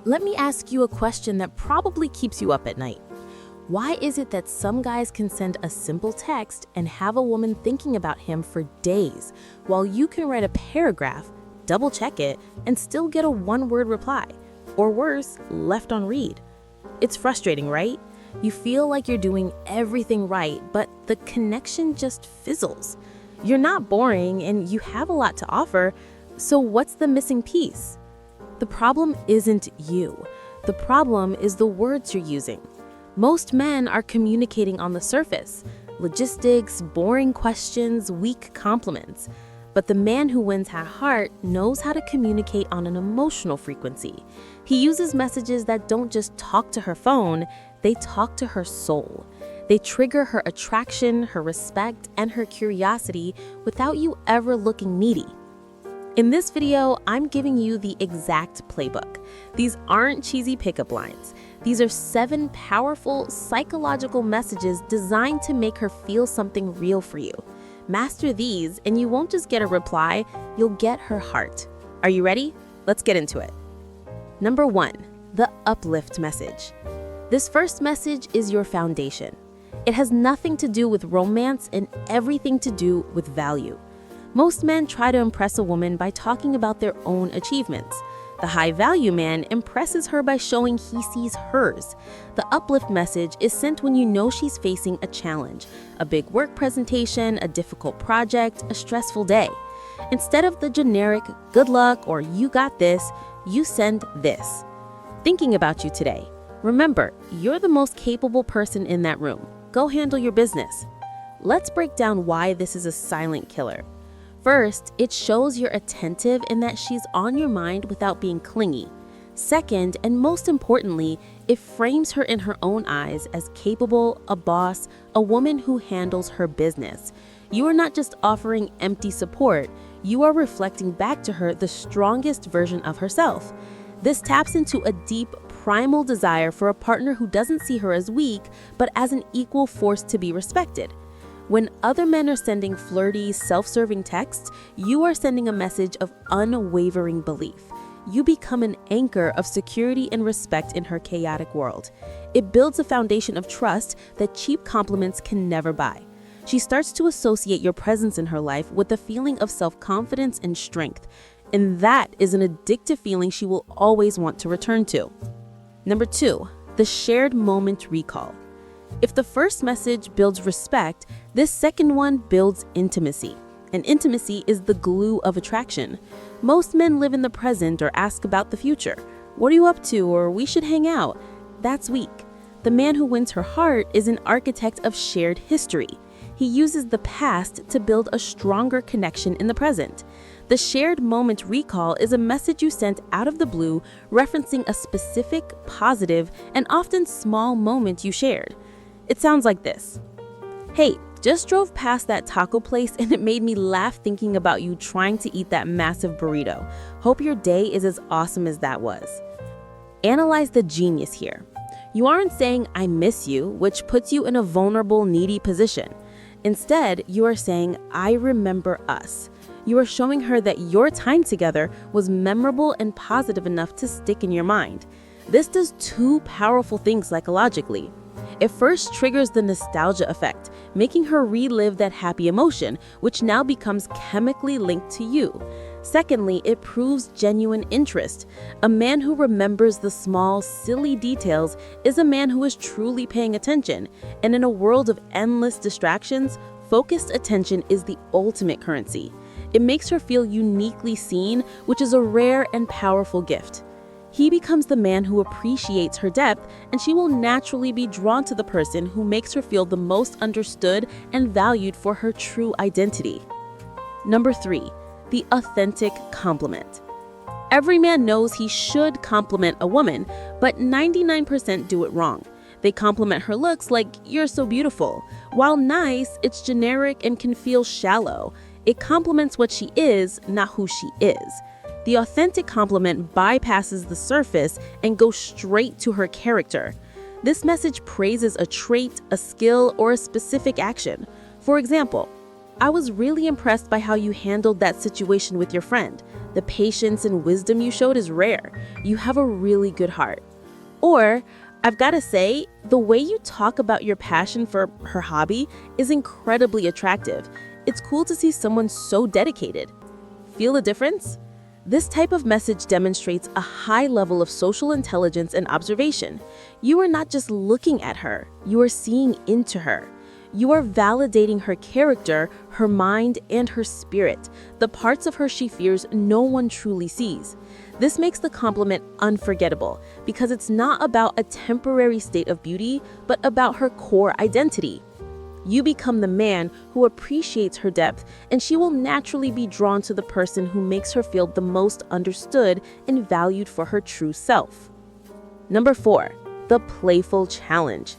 Let me ask you a question that probably keeps you up at night. Why is it that some guys can send a simple text and have a woman thinking about him for days, while you can write a paragraph, double-check it, and still get a one-word reply? Or worse, left on read? It's frustrating, right? You feel like you're doing everything right, but the connection just fizzles. You're not boring and you have a lot to offer, so what's the missing piece? The problem isn't you. The problem is the words you're using. Most men are communicating on the surface: logistics, boring questions, weak compliments. But the man who wins her heart knows how to communicate on an emotional frequency. He uses messages that don't just talk to her phone, they talk to her soul. They trigger her attraction, her respect, and her curiosity without you ever looking needy. In this video, I'm giving you the exact playbook. These aren't cheesy pickup lines. These are 7 powerful psychological messages designed to make her feel something real for you. Master these, and you won't just get a reply, you'll get her heart. Are you ready? Let's get into it. Number 1, the uplift message. This first message is your foundation. It has nothing to do with romance and everything to do with value. Most men try to impress a woman by talking about their own achievements. The high-value man impresses her by showing he sees hers. The uplift message is sent when you know she's facing a challenge, a big work presentation, a difficult project, a stressful day. Instead of the generic "good luck" or "you got this," you send this: thinking about you today. Remember, you're the most capable person in that room. Go handle your business. Let's break down why this is a silent killer. First, it shows you're attentive in that she's on your mind without being clingy. Second, and most importantly, it frames her in her own eyes as capable, a boss, a woman who handles her business. You are not just offering empty support, you are reflecting back to her the strongest version of herself. This taps into a deep, primal desire for a partner who doesn't see her as weak, but as an equal force to be respected. When other men are sending flirty, self-serving texts, you are sending a message of unwavering belief. You become an anchor of security and respect in her chaotic world. It builds a foundation of trust that cheap compliments can never buy. She starts to associate your presence in her life with a feeling of self-confidence and strength, and that is an addictive feeling she will always want to return to. Number 2, the shared moment recall. If the first message builds respect, this second one builds intimacy. And intimacy is the glue of attraction. Most men live in the present or ask about the future. What are you up to? Or we should hang out. That's weak. The man who wins her heart is an architect of shared history. He uses the past to build a stronger connection in the present. The shared moment recall is a message you sent out of the blue, referencing a specific, positive, and often small moment you shared. It sounds like this: "Hey, just drove past that taco place and it made me laugh thinking about you trying to eat that massive burrito. Hope your day is as awesome as that was." Analyze the genius here. You aren't saying "I miss you," which puts you in a vulnerable, needy position. Instead, you are saying "I remember us." You are showing her that your time together was memorable and positive enough to stick in your mind. This does 2 powerful things psychologically. It first triggers the nostalgia effect, making her relive that happy emotion, which now becomes chemically linked to you. Secondly, it proves genuine interest. A man who remembers the small, silly details is a man who is truly paying attention. And in a world of endless distractions, focused attention is the ultimate currency. It makes her feel uniquely seen, which is a rare and powerful gift. He becomes the man who appreciates her depth, and she will naturally be drawn to the person who makes her feel the most understood and valued for her true identity. Number 3, the authentic compliment. Every man knows he should compliment a woman, but 99% do it wrong. They compliment her looks like "you're so beautiful." While nice, it's generic and can feel shallow. It compliments what she is, not who she is. The authentic compliment bypasses the surface and goes straight to her character. This message praises a trait, a skill, or a specific action. For example, I was really impressed by how you handled that situation with your friend. The patience and wisdom you showed is rare. You have a really good heart. Or, I've got to say, the way you talk about your passion for her hobby is incredibly attractive. It's cool to see someone so dedicated. Feel a difference? This type of message demonstrates a high level of social intelligence and observation. You are not just looking at her, you are seeing into her. You are validating her character, her mind, and her spirit, the parts of her she fears no one truly sees. This makes the compliment unforgettable because it's not about a temporary state of beauty, but about her core identity. You become the man who appreciates her depth, and she will naturally be drawn to the person who makes her feel the most understood and valued for her true self. Number 4, the playful challenge.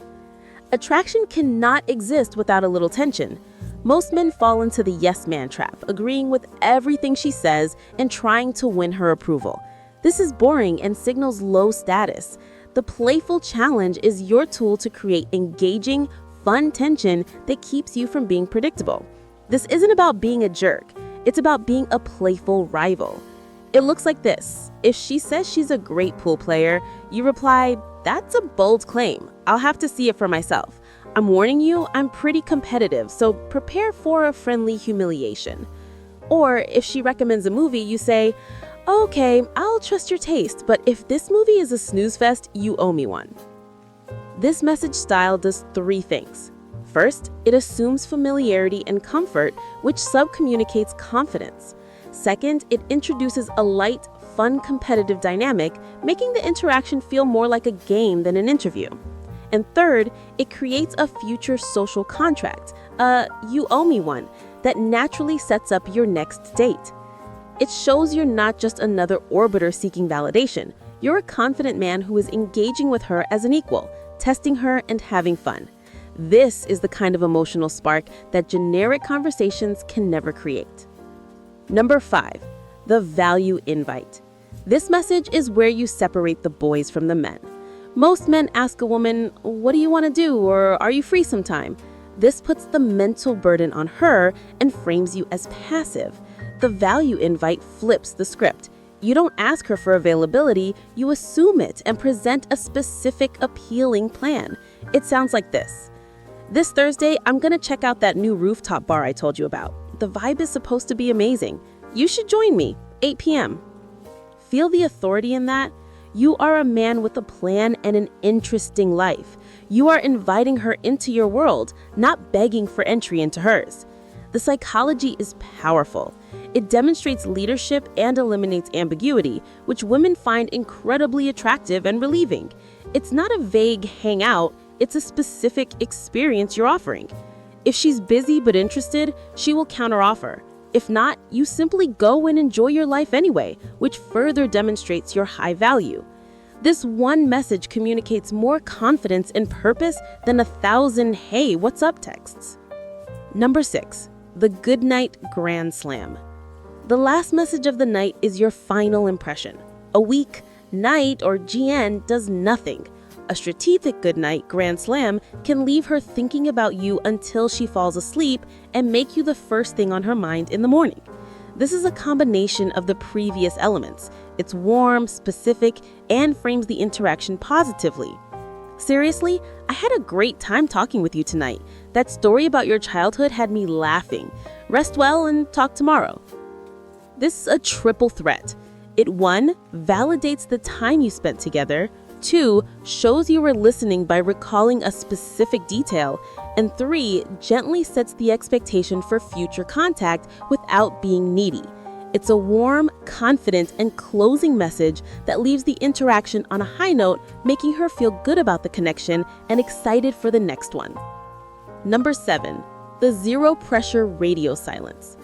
Attraction cannot exist without a little tension. Most men fall into the yes man trap, agreeing with everything she says and trying to win her approval. This is boring and signals low status. The playful challenge is your tool to create engaging, fun tension that keeps you from being predictable. This isn't about being a jerk, it's about being a playful rival. It looks like this. If she says she's a great pool player, you reply, "That's a bold claim. I'll have to see it for myself. I'm warning you, I'm pretty competitive, so prepare for a friendly humiliation." Or if she recommends a movie, you say, "Okay, I'll trust your taste, but if this movie is a snooze fest, you owe me one." This message style does 3 things. First, it assumes familiarity and comfort, which subcommunicates confidence. Second, it introduces a light, fun competitive dynamic, making the interaction feel more like a game than an interview. And third, it creates a future social contract, you owe me one, that naturally sets up your next date. It shows you're not just another orbiter seeking validation. You're a confident man who is engaging with her as an equal, testing her and having fun. This is the kind of emotional spark that generic conversations can never create. Number 5, the value invite. This message is where you separate the boys from the men. Most men ask a woman, "What do you want to do?" or "Are you free sometime?" This puts the mental burden on her and frames you as passive. The value invite flips the script. You don't ask her for availability, you assume it and present a specific, appealing plan. It sounds like this. "This Thursday, I'm gonna check out that new rooftop bar I told you about. The vibe is supposed to be amazing. You should join me, 8 p.m. Feel the authority in that? You are a man with a plan and an interesting life. You are inviting her into your world, not begging for entry into hers. The psychology is powerful. It demonstrates leadership and eliminates ambiguity, which women find incredibly attractive and relieving. It's not a vague hangout, it's a specific experience you're offering. If she's busy but interested, she will counteroffer. If not, you simply go and enjoy your life anyway, which further demonstrates your high value. This one message communicates more confidence and purpose than 1,000 "Hey, what's up" texts. Number 6, the goodnight grand slam. The last message of the night is your final impression. A weak night or GN does nothing. A strategic goodnight grand slam can leave her thinking about you until she falls asleep and make you the first thing on her mind in the morning. This is a combination of the previous elements. It's warm, specific, and frames the interaction positively. Seriously, I had a great time talking with you tonight. That story about your childhood had me laughing. Rest well and talk tomorrow. This is a triple threat. It 1, validates the time you spent together, 2, shows you were listening by recalling a specific detail, and 3, gently sets the expectation for future contact without being needy. It's a warm, confident, and closing message that leaves the interaction on a high note, making her feel good about the connection and excited for the next one. Number 7, the zero pressure radio silence.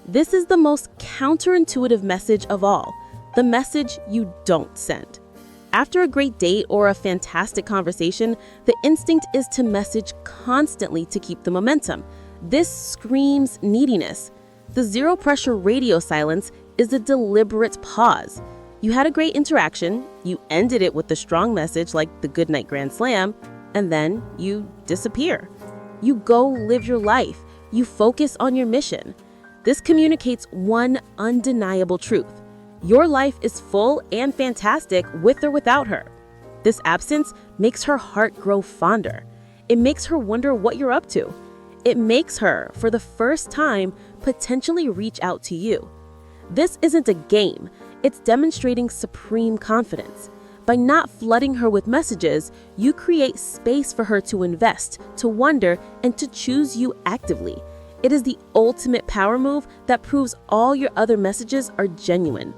This is the most counterintuitive message of all, the message you don't send. After a great date or a fantastic conversation, the instinct is to message constantly to keep the momentum. This screams neediness. The zero pressure radio silence is a deliberate pause. You had a great interaction, you ended it with a strong message like the goodnight grand slam, and then you disappear. You go live your life. you focus on your mission. This communicates one undeniable truth. Your life is full and fantastic with or without her. This absence makes her heart grow fonder. It makes her wonder what you're up to. It makes her, for the first time, potentially reach out to you. This isn't a game. It's demonstrating supreme confidence. By not flooding her with messages, you create space for her to invest, to wonder, and to choose you actively. It is the ultimate power move that proves all your other messages are genuine.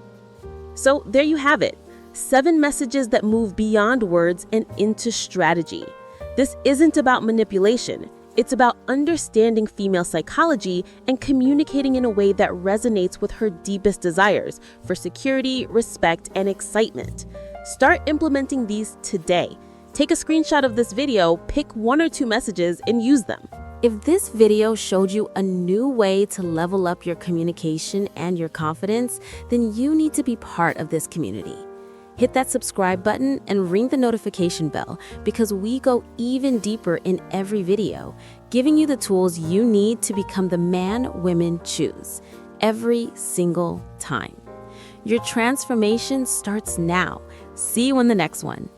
So there you have it, 7 messages that move beyond words and into strategy. This isn't about manipulation. It's about understanding female psychology and communicating in a way that resonates with her deepest desires for security, respect, and excitement. Start implementing these today. Take a screenshot of this video, pick 1 or 2 messages, and use them. If this video showed you a new way to level up your communication and your confidence, then you need to be part of this community. Hit that subscribe button and ring the notification bell because we go even deeper in every video, giving you the tools you need to become the man women choose every single time. Your transformation starts now. See you in the next one.